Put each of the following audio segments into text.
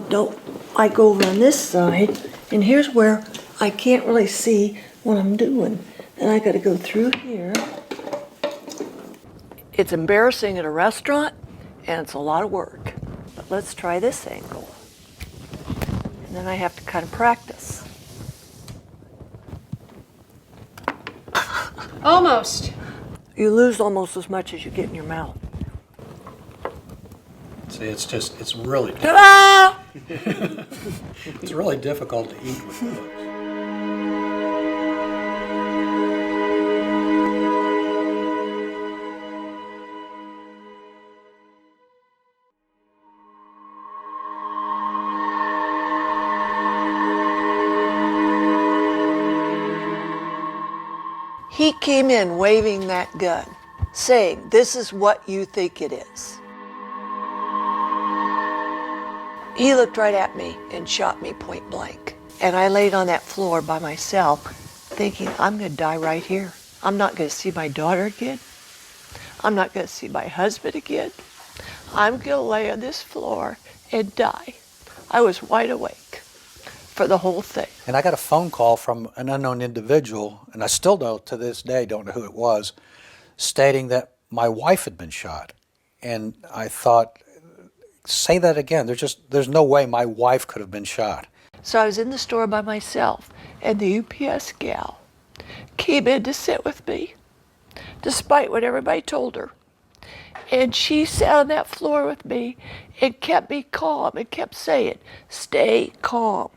don't, I go over on this side, and here's where I can't really see what I'm doing. And I gotta go through here. It's embarrassing at a restaurant, and it's a lot of work. But let's try this angle. And then I have to kind of practice. Almost. You lose almost as much as you get in your mouth. See, it's really Ta-da! it's really difficult to eat with hooks. He came in waving that gun, saying, "This is what you think it is." He looked right at me and shot me point blank. And I laid on that floor by myself, thinking, I'm gonna die right here. I'm not gonna see my daughter again. I'm not gonna see my husband again. I'm gonna lay on this floor and die. I was wide awake for the whole thing. And I got a phone call from an unknown individual, and I still don't, to this day, don't know who it was, stating that my wife had been shot. And I thought, say that again. There's no way my wife could have been shot. So I was in the store by myself, and the UPS gal came in to sit with me, despite what everybody told her. And she sat on that floor with me and kept me calm and kept saying, "Stay calm,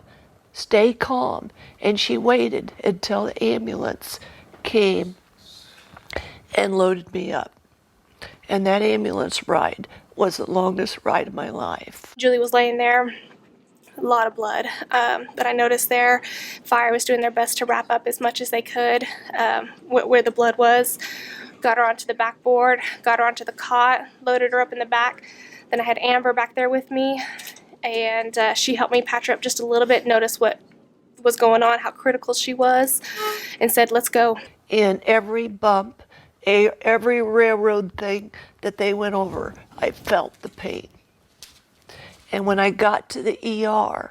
stay calm." And she waited until the ambulance came and loaded me up. And that ambulance ride was the longest ride of my life. Julie was laying there, a lot of blood. But I noticed there, fire was doing their best to wrap up as much as they could where the blood was. Got her onto the backboard, got her onto the cot, loaded her up in the back. Then I had Amber back there with me, and she helped me patch her up just a little bit, notice what was going on, how critical she was, and said, "Let's go." In every bump, every railroad thing that they went over, I felt the pain. And when I got to the ER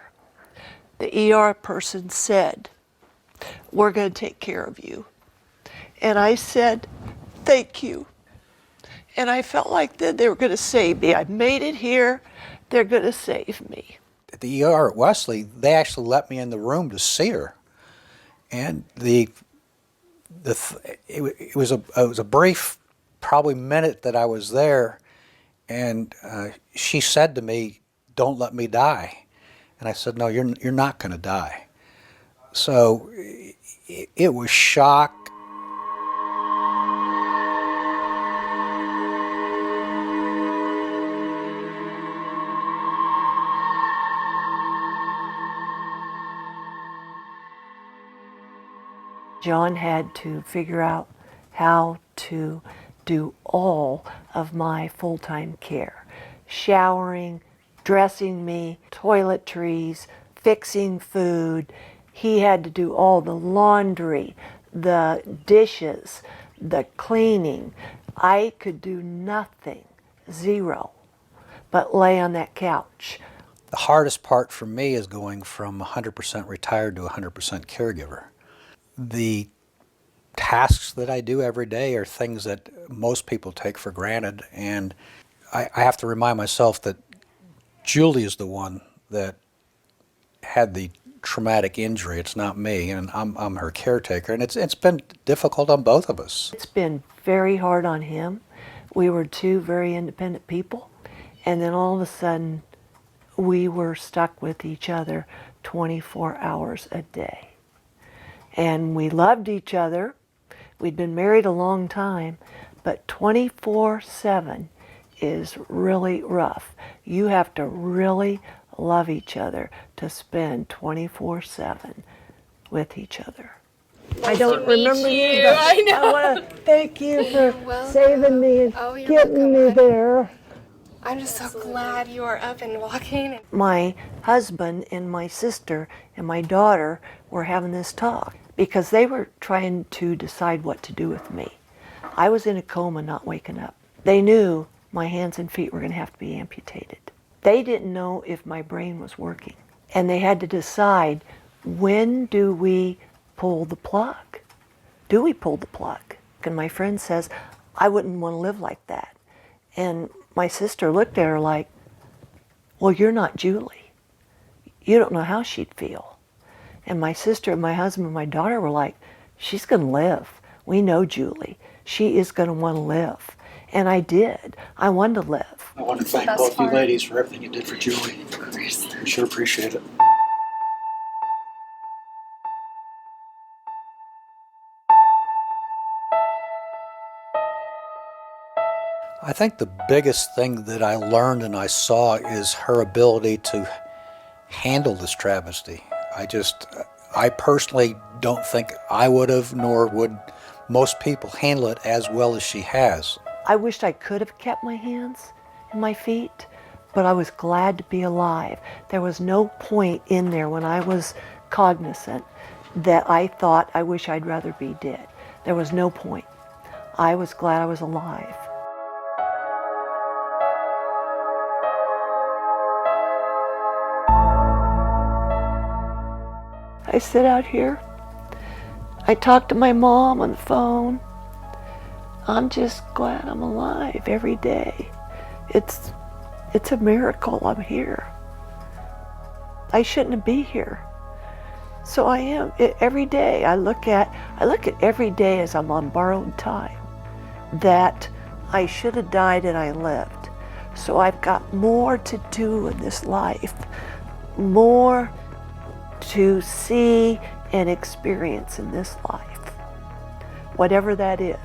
person said, "We're going to take care of you." And I said, "Thank you." And I felt like then they were going to save me. I made it here. They're going to save me. At the ER at Wesley, they actually let me in the room to see her. And it was a brief, probably minute that I was there, and she said to me, "Don't let me die." And I said, "No, you're not going to die." So it was shock. John had to figure out how to do all of my full-time care. Showering, dressing me, toiletries, fixing food. He had to do all the laundry, the dishes, the cleaning. I could do nothing, zero, but lay on that couch. The hardest part for me is going from 100% retired to 100% caregiver. The tasks that I do every day are things that most people take for granted, and I have to remind myself that Julie is the one that had the traumatic injury. It's not me, and I'm her caretaker, and it's been difficult on both of us. It's been very hard on him. We were two very independent people, and then all of a sudden we were stuck with each other 24 hours a day. And we loved each other. We'd been married a long time, but 24/7 is really rough. You have to really love each other to spend 24/7 with each other. I don't remember you, but I know. I want to thank you for saving me and Oh, you're getting me welcome. there. I'm just so glad you are up and walking. My husband and my sister and my daughter were having this talk because they were trying to decide what to do with me. I was in a coma, not waking up. They knew my hands and feet were going to have to be amputated. They didn't know if my brain was working. And they had to decide, when do we pull the plug? Do we pull the plug? And my friend says, I wouldn't want to live like that. And my sister looked at her like, well, you're not Julie. You don't know how she'd feel. And my sister and my husband and my daughter were like, she's going to live. We know Julie. She is going to want to live. And I did. I wanted to live. I want to thank both you ladies for everything you did for Julie. We sure appreciate it. I think the biggest thing that I learned and I saw is her ability to handle this travesty. I personally don't think I would have, nor would most people handle it as well as she has. I wished I could have kept my hands and my feet, but I was glad to be alive. There was no point in there when I was cognizant that I thought, I wish I'd rather be dead. There was no point. I was glad I was alive. I sit out here. I talk to my mom on the phone. I'm just glad I'm alive every day. It's a miracle I'm here. I shouldn't be here. So I am. Every day I look at every day as I'm on borrowed time, that I should have died and I lived. So I've got more to do in this life, more to see and experience in this life, whatever that is.